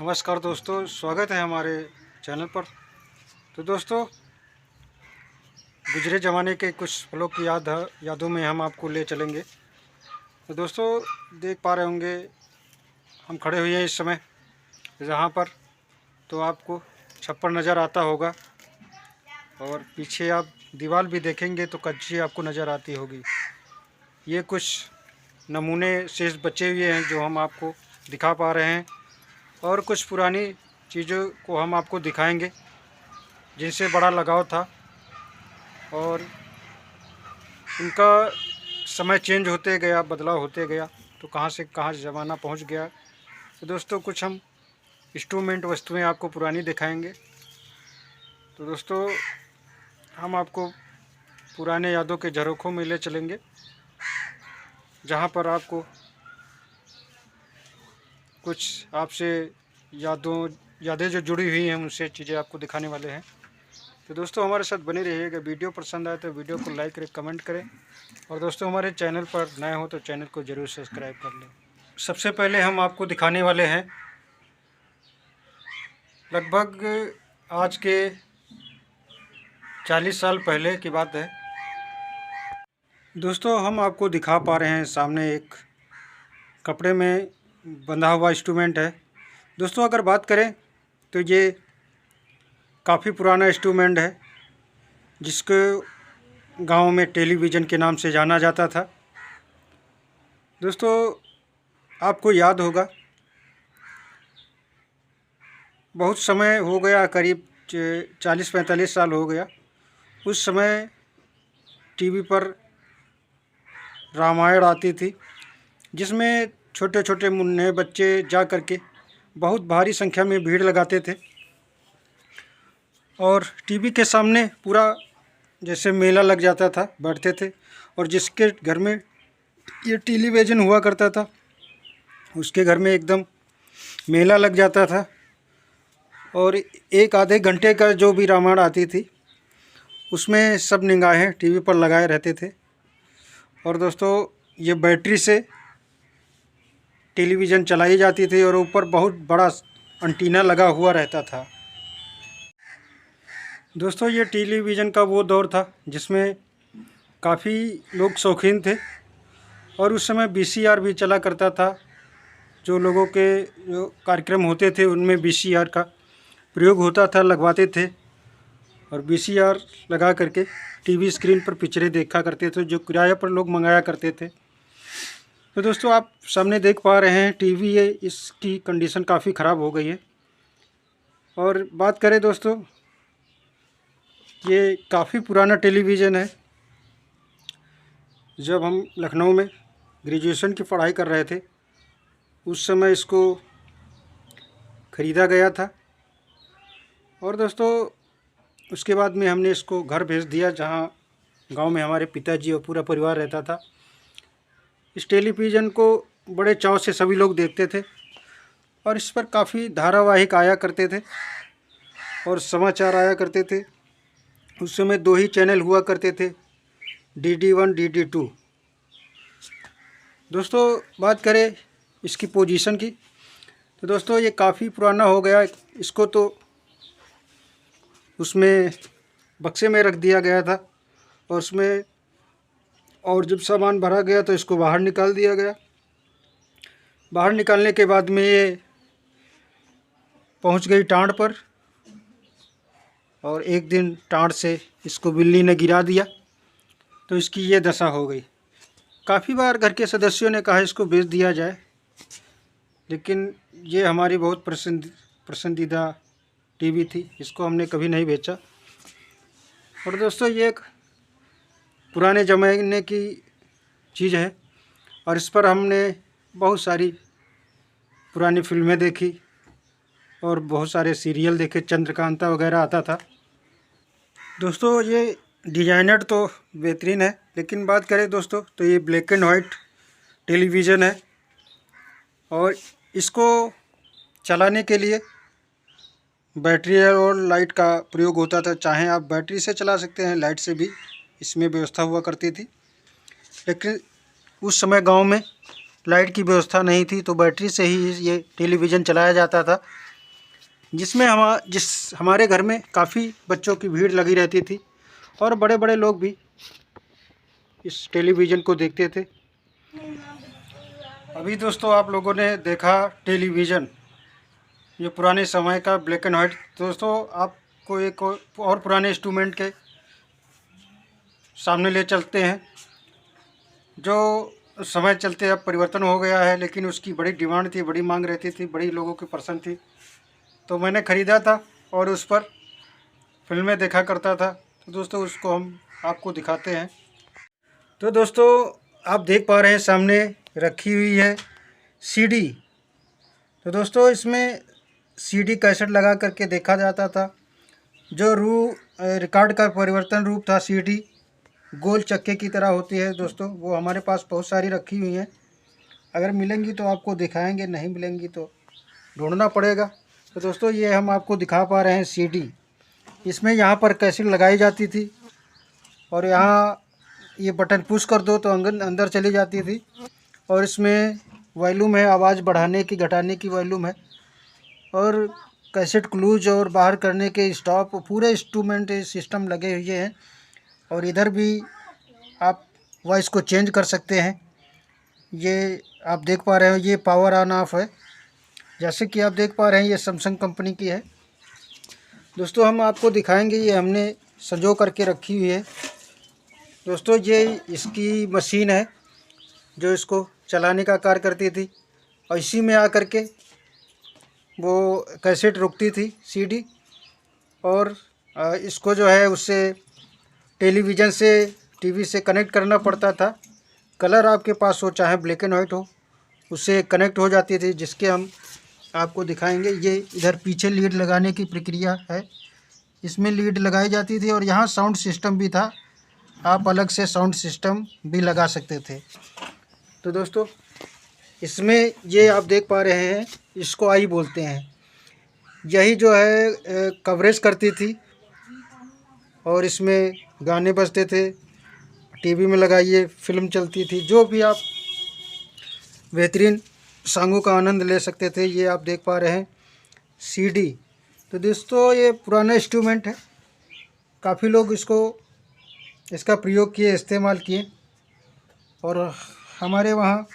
नमस्कार दोस्तों, स्वागत है हमारे चैनल पर। तो दोस्तों, गुजरे ज़माने के कुछ पलों की यादों में हम आपको ले चलेंगे। तो दोस्तों, देख पा रहे होंगे हम खड़े हुए हैं इस समय जहाँ पर, तो आपको छप्पर नज़र आता होगा और पीछे आप दीवार भी देखेंगे तो कच्ची आपको नज़र आती होगी। ये कुछ नमूने शेष बचे हुए हैं जो हम आपको दिखा पा रहे हैं, और कुछ पुरानी चीज़ों को हम आपको दिखाएंगे जिनसे बड़ा लगाव था, और उनका समय चेंज होते गया, बदलाव होते गया, तो कहाँ से कहाँ ज़माना पहुंच गया। तो दोस्तों, कुछ हम इंस्ट्रूमेंट वस्तुएं आपको पुरानी दिखाएंगे। तो दोस्तों, हम आपको पुराने यादों के झरोखों में ले चलेंगे जहाँ पर आपको कुछ आपसे यादें जो जुड़ी हुई हैं उनसे चीज़ें आपको दिखाने वाले हैं। तो दोस्तों, हमारे साथ बने रहिएगा। वीडियो पसंद आए तो वीडियो को लाइक करें, कमेंट करें, और दोस्तों हमारे चैनल पर नए हो तो चैनल को ज़रूर सब्सक्राइब कर लें। सबसे पहले हम आपको दिखाने वाले हैं लगभग आज के 40 साल पहले की बात है। दोस्तों, हम आपको दिखा पा रहे हैं सामने एक कपड़े में बंधा हुआ इंस्ट्रूमेंट है। दोस्तों, अगर बात करें तो ये काफ़ी पुराना इंस्ट्रूमेंट है जिसको गांव में टेलीविज़न के नाम से जाना जाता था। दोस्तों, आपको याद होगा, बहुत समय हो गया, करीब 40-45 साल हो गया। उस समय टीवी पर रामायण आती थी जिसमें छोटे छोटे मुन्ने बच्चे जा कर के बहुत भारी संख्या में भीड़ लगाते थे, और टीवी के सामने पूरा जैसे मेला लग जाता था, बैठते थे, और जिसके घर में ये टेलीविज़न हुआ करता था उसके घर में एकदम मेला लग जाता था। और एक आधे घंटे का जो भी रामायण आती थी उसमें सब निगाहें टीवी पर लगाए रहते थे। और दोस्तों, ये बैटरी से टेलीविज़न चलाई जाती थी और ऊपर बहुत बड़ा एंटीना लगा हुआ रहता था। दोस्तों, ये टेलीविज़न का वो दौर था जिसमें काफ़ी लोग शौकीन थे, और उस समय वीसीआर भी चला करता था। जो लोगों के जो कार्यक्रम होते थे उनमें वीसीआर का प्रयोग होता था, लगवाते थे, और वीसीआर लगा करके टीवी स्क्रीन पर पिक्चरें देखा करते थे जो किराए पर लोग मंगाया करते थे। तो दोस्तों, आप सामने देख पा रहे हैं टीवी है, इसकी कंडीशन काफ़ी ख़राब हो गई है। और बात करें दोस्तों, ये काफ़ी पुराना टेलीविज़न है। जब हम लखनऊ में ग्रेजुएशन की पढ़ाई कर रहे थे उस समय इसको ख़रीदा गया था, और दोस्तों उसके बाद में हमने इसको घर भेज दिया जहाँ गांव में हमारे पिताजी और पूरा परिवार रहता था। इस टेलीविज़न को बड़े चाव से सभी लोग देखते थे, और इस पर काफ़ी धारावाहिक आया करते थे और समाचार आया करते थे। उस समय 2 ही चैनल हुआ करते थे, DD1 DD2। दोस्तों, बात करें इसकी पोजीशन की, तो दोस्तों ये काफ़ी पुराना हो गया। इसको तो उसमें बक्से में रख दिया गया था, और उसमें और जब सामान भरा गया तो इसको बाहर निकाल दिया गया। बाहर निकालने के बाद में ये पहुंच गई टाँड़ पर, और एक दिन टाँड़ से इसको बिल्ली ने गिरा दिया तो इसकी ये दशा हो गई। काफ़ी बार घर के सदस्यों ने कहा इसको बेच दिया जाए, लेकिन ये हमारी बहुत पसंदीदा टीवी थी, इसको हमने कभी नहीं बेचा। और दोस्तों, ये एक पुराने ज़माने की चीज़ है, और इस पर हमने बहुत सारी पुरानी फिल्में देखी और बहुत सारे सीरियल देखे, चंद्रकांता वगैरह आता था। दोस्तों, ये डिजाइनर तो बेहतरीन है, लेकिन बात करें दोस्तों तो ये ब्लैक एंड वाइट टेलीविज़न है, और इसको चलाने के लिए बैटरी और लाइट का प्रयोग होता था। चाहे आप बैटरी से चला सकते हैं, लाइट से भी इसमें व्यवस्था हुआ करती थी, लेकिन उस समय गांव में लाइट की व्यवस्था नहीं थी तो बैटरी से ही ये टेलीविज़न चलाया जाता था। जिसमें हमारे घर में काफ़ी बच्चों की भीड़ लगी रहती थी और बड़े बड़े लोग भी इस टेलीविज़न को देखते थे। अभी दोस्तों आप लोगों ने देखा टेलीविज़न, ये पुराने समय का ब्लैक एंड वाइट। दोस्तों आपको एक और पुराने इंस्ट्रूमेंट के सामने ले चलते हैं, जो समय चलते अब परिवर्तन हो गया है, लेकिन उसकी बड़ी डिमांड थी, बड़ी मांग रहती थी, बड़ी लोगों की पसंद थी, तो मैंने ख़रीदा था और उस पर फिल्में देखा करता था। तो दोस्तों उसको हम आपको दिखाते हैं। तो दोस्तों आप देख पा रहे हैं सामने रखी हुई है सीडी। तो दोस्तों इसमें सीडी कैसेट लगा करके देखा जाता था। जो रिकॉर्ड का परिवर्तन रूप था, सीडी गोल चक्के की तरह होती है दोस्तों, वो हमारे पास बहुत सारी रखी हुई हैं। अगर मिलेंगी तो आपको दिखाएंगे, नहीं मिलेंगी तो ढूंढना पड़ेगा। तो दोस्तों ये हम आपको दिखा पा रहे हैं सीडी। इसमें यहाँ पर कैसेट लगाई जाती थी और यहाँ ये बटन पुश कर दो तो अंदर चली जाती थी। और इसमें वॉल्यूम है, आवाज़ बढ़ाने की घटाने की वॉल्यूम है, और कैसेट क्लूज और बाहर करने के स्टॉप, पूरे इंस्ट्रूमेंट सिस्टम लगे हुए हैं। और इधर भी आप वॉइस को चेंज कर सकते हैं। ये आप देख पा रहे हो, ये पावर ऑन ऑफ है। जैसे कि आप देख पा रहे हैं ये सैमसंग कंपनी की है। दोस्तों हम आपको दिखाएंगे, ये हमने संजो करके रखी हुई है। दोस्तों ये इसकी मशीन है जो इसको चलाने का कार्य करती थी, और इसी में आकर के वो कैसेट रुकती थी सीडी, और इसको जो है उससे टेलीविज़न से, टीवी से कनेक्ट करना पड़ता था। कलर आपके पास हो चाहे ब्लैक एंड वाइट हो, उससे कनेक्ट हो जाती थी, जिसके हम आपको दिखाएंगे। ये इधर पीछे लीड लगाने की प्रक्रिया है, इसमें लीड लगाई जाती थी और यहाँ साउंड सिस्टम भी था, आप अलग से साउंड सिस्टम भी लगा सकते थे। तो दोस्तों इसमें ये आप देख पा रहे हैं, इसको आई बोलते हैं। यही जो है कवरेज करती थी और इसमें गाने बजते थे, टीवी में लगाइए फिल्म चलती थी, जो भी आप बेहतरीन सॉन्गों का आनंद ले सकते थे। ये आप देख पा रहे हैं सीडी। तो दोस्तों ये पुराना इंस्ट्रूमेंट है, काफ़ी लोग इसका प्रयोग किए, इस्तेमाल किए। और हमारे वहाँ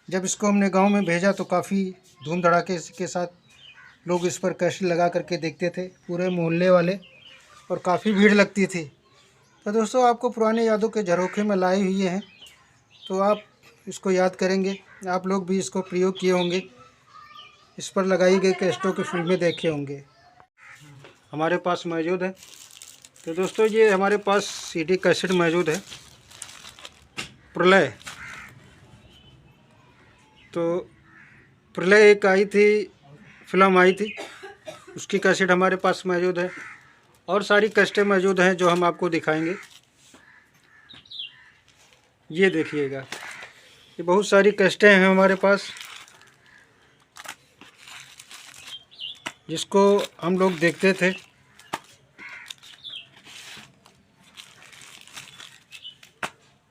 जब इसको हमने गांव में भेजा तो काफ़ी धूम धड़ाके के साथ लोग इस पर कैसेट लगा करके देखते थे, पूरे मोहल्ले वाले, और काफ़ी भीड़ लगती थी। तो दोस्तों आपको पुरानी यादों के झरोखे में लाए हुए हैं, तो आप इसको याद करेंगे। आप लोग भी इसको प्रयोग किए होंगे, इस पर लगाई गई कैसेटों की फिल्में देखे होंगे, हमारे पास मौजूद है। तो दोस्तों ये हमारे पास सीडी कैसेट मौजूद है, प्रलय। तो प्रलय एक आई थी, फिल्म आई थी, उसकी कैसेट हमारे पास मौजूद है, और सारी कैसेटें मौजूद हैं जो हम आपको दिखाएंगे। ये देखिएगा, ये बहुत सारी कैसेटें हैं हमारे पास, जिसको हम लोग देखते थे।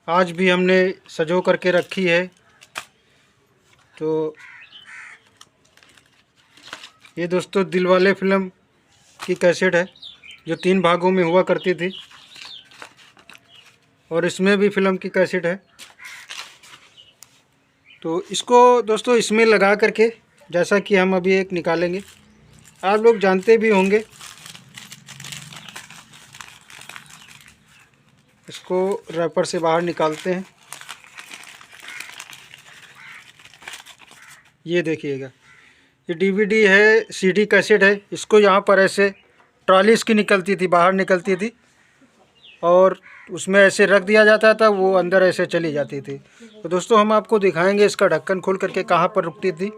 आज भी हमने सजो करके रखी है। तो ये दोस्तों दिलवाले फिल्म की कैसेट है, जो 3 भागों में हुआ करती थी, और इसमें भी फिल्म की कैसेट है। तो इसको दोस्तों इसमें लगा करके, जैसा कि हम अभी एक निकालेंगे, आप लोग जानते भी होंगे, इसको रैपर से बाहर निकालते हैं। ये देखिएगा, ये डीवीडी है, सीडी कैसेट है। इसको यहाँ पर ऐसे ट्रॉली इसकी निकलती थी, बाहर निकलती थी, और उसमें ऐसे रख दिया जाता था, वो अंदर ऐसे चली जाती थी। तो दोस्तों हम आपको दिखाएंगे इसका ढक्कन खोल करके कहाँ पर रुकती थी।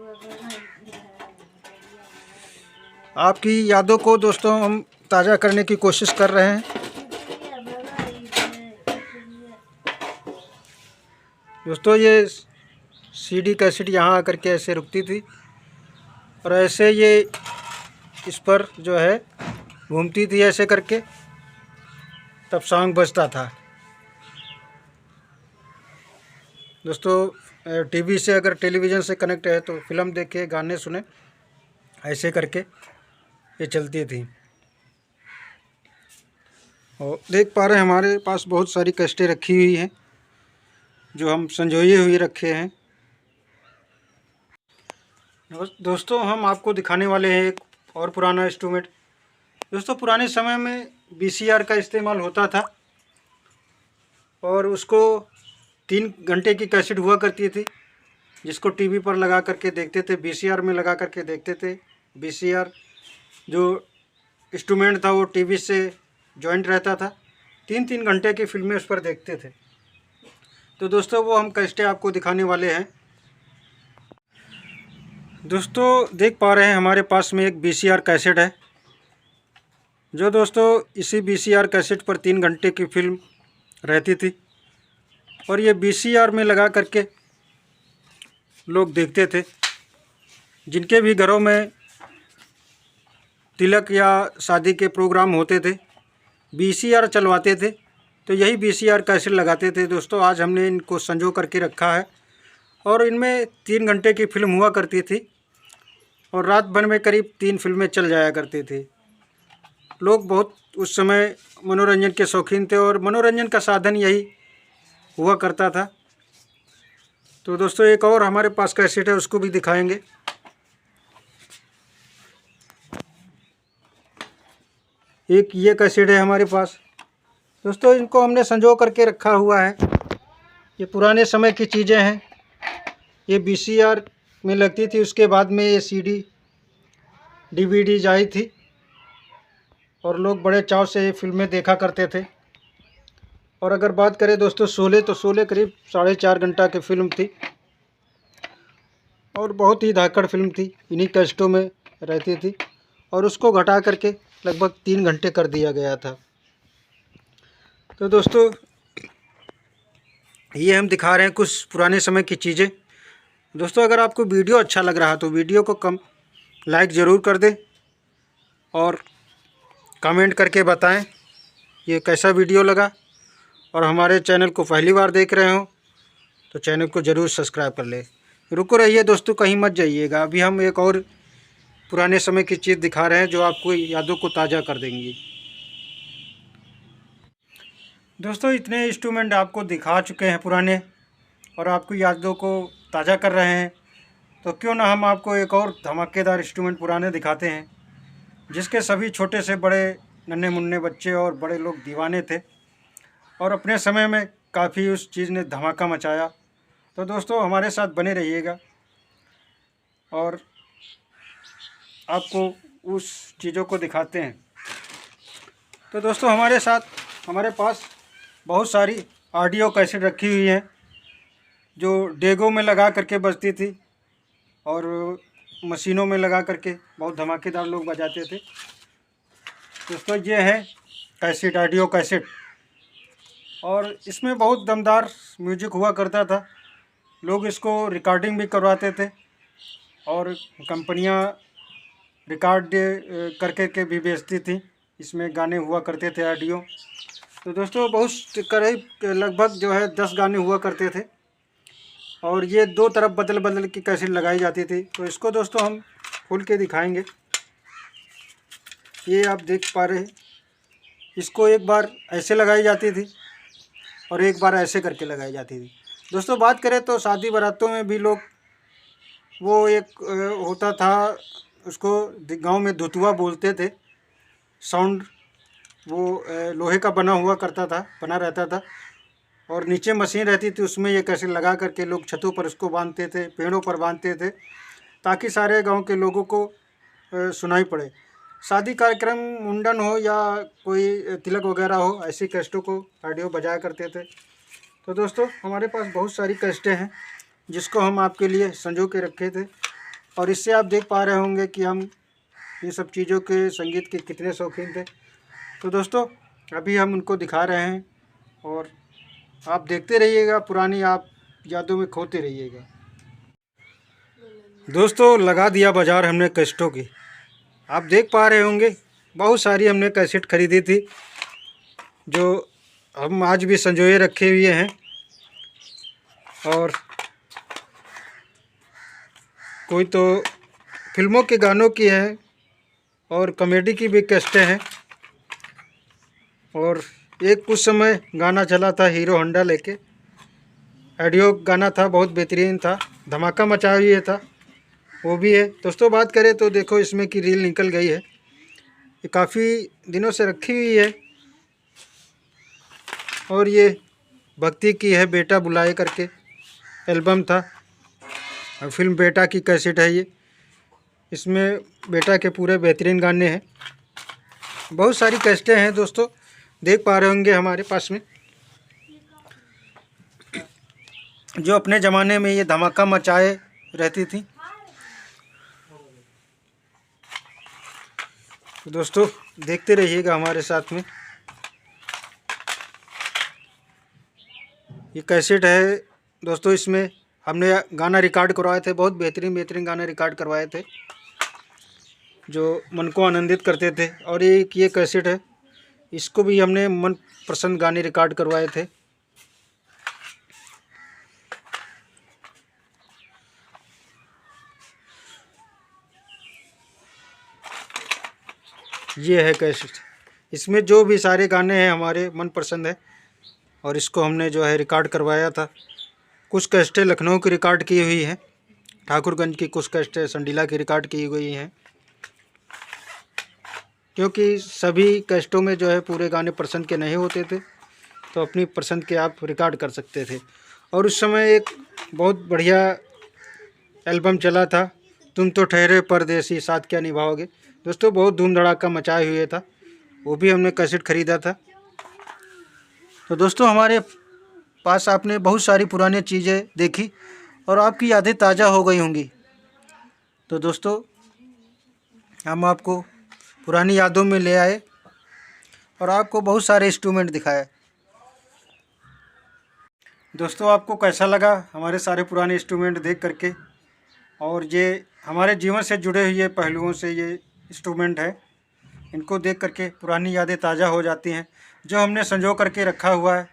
आपकी यादों को दोस्तों हम ताज़ा करने की कोशिश कर रहे हैं। दोस्तों ये सीडी कैसेट यहाँ आकर के ऐसे रुकती थी, और ऐसे ये इस पर जो है घूमती थी ऐसे करके, तब सॉन्ग बजता था। दोस्तों टीवी से, अगर टेलीविज़न से कनेक्ट है तो फिल्म देखे, गाने सुने, ऐसे करके। ये चलती थी। और देख पा रहे हैं हमारे पास बहुत सारी कैसेटें रखी हुई हैं जो हम संजोए हुए रखे हैं। दोस्तों हम आपको दिखाने वाले हैं एक और पुराना इंस्ट्रूमेंट। दोस्तों पुराने समय में वीसीआर का इस्तेमाल होता था और उसको 3 घंटे की कैसेट हुआ करती थी जिसको टीवी पर लगा करके देखते थे, वीसीआर में लगा करके देखते थे। वीसीआर जो इंस्ट्रूमेंट था वो टीवी से जॉइंट रहता था, 3-3 घंटे की फिल्में उस पर देखते थे। तो दोस्तों वो हम कैसेटें आपको दिखाने वाले हैं। दोस्तों देख पा रहे हैं हमारे पास में एक वीसीआर कैसेट है जो दोस्तों इसी वीसीआर कैसेट पर 3 घंटे की फिल्म रहती थी और ये वीसीआर में लगा करके लोग देखते थे। जिनके भी घरों में तिलक या शादी के प्रोग्राम होते थे, वीसीआर चलवाते थे तो यही वीसीआर कैसेट लगाते थे। दोस्तों आज हमने इनको संजो करके रखा है और इनमें 3 घंटे की फिल्म हुआ करती थी और रात भर में करीब 3 फिल्में चल जाया करती थी। लोग बहुत उस समय मनोरंजन के शौकीन थे और मनोरंजन का साधन यही हुआ करता था। तो दोस्तों एक और हमारे पास कैसेट है, उसको भी दिखाएंगे। एक ये कैसेट है हमारे पास। दोस्तों इनको हमने संजो करके रखा हुआ है। ये पुराने समय की चीज़ें हैं। ये वीसीआर में लगती थी, उसके बाद में ये सीडी डीवीडीज आई थी और लोग बड़े चाव से ये फिल्में देखा करते थे। और अगर बात करें दोस्तों शोले, तो शोले करीब 4.5 घंटा की फिल्म थी और बहुत ही धाकड़ फिल्म थी, इन्हीं कैसेटों में रहती थी और उसको घटा करके लगभग 3 घंटे कर दिया गया था। तो दोस्तों ये हम दिखा रहे हैं कुछ पुराने समय की चीज़ें। दोस्तों अगर आपको वीडियो अच्छा लग रहा तो वीडियो को लाइक ज़रूर कर दें और कमेंट करके बताएं ये कैसा वीडियो लगा। और हमारे चैनल को पहली बार देख रहे हो तो चैनल को ज़रूर सब्सक्राइब कर ले। रुको रहिए दोस्तों, कहीं मत जाइएगा, अभी हम एक और पुराने समय की चीज़ दिखा रहे हैं जो आपको यादों को ताज़ा कर देंगी। दोस्तों इतने इंस्ट्रूमेंट आपको दिखा चुके हैं पुराने और आपकी यादों को ताज़ा कर रहे हैं, तो क्यों ना हम आपको एक और धमाकेदार इंस्ट्रूमेंट पुराने दिखाते हैं जिसके सभी छोटे से बड़े नन्हे मुन्ने बच्चे और बड़े लोग दीवाने थे और अपने समय में काफ़ी उस चीज़ ने धमाका मचाया। तो दोस्तों हमारे साथ बने रहिएगा और आपको उस चीज़ों को दिखाते हैं। तो दोस्तों हमारे पास बहुत सारी ऑडियो कैसेट रखी हुई हैं जो डेगों में लगा करके बजती थी और मशीनों में लगा करके बहुत धमाकेदार लोग बजाते थे। दोस्तों ये है कैसेट, ऑडियो कैसेट, और इसमें बहुत दमदार म्यूजिक हुआ करता था। लोग इसको रिकॉर्डिंग भी करवाते थे और कंपनियां रिकॉर्ड करके के भी बेचती थी। इसमें गाने हुआ करते थे ऑडियो। तो दोस्तों बहुत करीब लगभग जो है 10 गाने हुआ करते थे और ये 2 तरफ बदल बदल की कैसेट लगाई जाती थी। तो इसको दोस्तों हम खोल के दिखाएंगे। ये आप देख पा रहे हैं, इसको एक बार ऐसे लगाई जाती थी और एक बार ऐसे करके लगाई जाती थी। दोस्तों बात करें तो शादी बारातों में भी लोग वो एक होता था, उसको गांव में धुतुआ बोलते थे। साउंड वो लोहे का बना रहता था और नीचे मशीन रहती थी, उसमें ये कैसे लगा करके लोग छतों पर उसको बांधते थे, पेड़ों पर बांधते थे ताकि सारे गांव के लोगों को सुनाई पड़े। शादी कार्यक्रम, मुंडन हो या कोई तिलक वगैरह हो, ऐसी कैसेटों को ऑडियो बजाया करते थे। तो दोस्तों हमारे पास बहुत सारी कैसेटें हैं जिसको हम आपके लिए संजो के रखे थे और इससे आप देख पा रहे होंगे कि हम ये सब चीज़ों के संगीत के कितने शौकीन थे। तो दोस्तों अभी हम उनको दिखा रहे हैं और आप देखते रहिएगा, पुरानी आप यादों में खोते रहिएगा। दोस्तों लगा दिया बाज़ार हमने कैसेटों की। आप देख पा रहे होंगे बहुत सारी हमने कैसेट खरीदी थी जो हम आज भी संजोए रखे हुए हैं और कोई तो फिल्मों के गानों की है और कॉमेडी की भी कैसेटें हैं। और एक कुछ समय गाना चला था हीरो होंडा लेके, ऑडियो गाना था, बहुत बेहतरीन था, धमाका मचा हुआ था, वो भी है। दोस्तों बात करें तो देखो इसमें की रील निकल गई है, ये काफ़ी दिनों से रखी हुई है। और ये भक्ति की है, बेटा बुलाए करके एल्बम था, और फिल्म बेटा की कैसेट है ये। इसमें बेटा के पूरे बेहतरीन गाने हैं। बहुत सारी कैसेटें हैं दोस्तों, देख पा रहे होंगे हमारे पास में, जो अपने ज़माने में ये धमाका मचाए रहती थी। तो दोस्तों देखते रहिएगा हमारे साथ में। ये कैसेट है दोस्तों, इसमें हमने गाना रिकॉर्ड करवाए थे, बहुत बेहतरीन गाना रिकॉर्ड करवाए थे जो मन को आनंदित करते थे। और एक ये कैसेट है, इसको भी हमने मन पसंद गाने रिकॉर्ड करवाए थे। ये है कैसेट, इसमें जो भी सारे गाने हैं हमारे मन पसंद है, और इसको हमने जो है रिकॉर्ड करवाया था। कुछ कैसेटें लखनऊ की रिकॉर्ड की हुई हैं, ठाकुरगंज की कुछ कैसेटें संडीला की रिकॉर्ड की हुई हैं, क्योंकि सभी कैसेटों में जो है पूरे गाने पसंद के नहीं होते थे, तो अपनी पसंद के आप रिकॉर्ड कर सकते थे। और उस समय एक बहुत बढ़िया एल्बम चला था, तुम तो ठहरे परदेसी साथ क्या निभाओगे। दोस्तों बहुत धूम धड़ाका मचाए हुए था, वो भी हमने कैसेट ख़रीदा था। तो दोस्तों हमारे पास आपने बहुत सारी पुरानी चीज़ें देखी और आपकी यादें ताज़ा हो गई होंगी। तो दोस्तों हम आपको पुरानी यादों में ले आए और आपको बहुत सारे इंस्ट्रूमेंट दिखाए। दोस्तों आपको कैसा लगा हमारे सारे पुराने इंस्ट्रूमेंट देख करके? और ये हमारे जीवन से जुड़े हुए पहलुओं से ये इंस्ट्रूमेंट है, इनको देख करके पुरानी यादें ताज़ा हो जाती हैं, जो हमने संजो करके रखा हुआ है।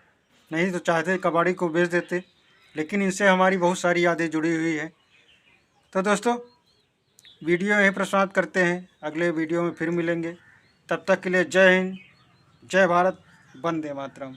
नहीं तो चाहते कबाड़ी को बेच देते, लेकिन इनसे हमारी बहुत सारी यादें जुड़ी हुई है। तो दोस्तों वीडियो यहीं पर समाप्त करते हैं, अगले वीडियो में फिर मिलेंगे। तब तक के लिए जय हिंद, जय भारत, वंदे मातरम।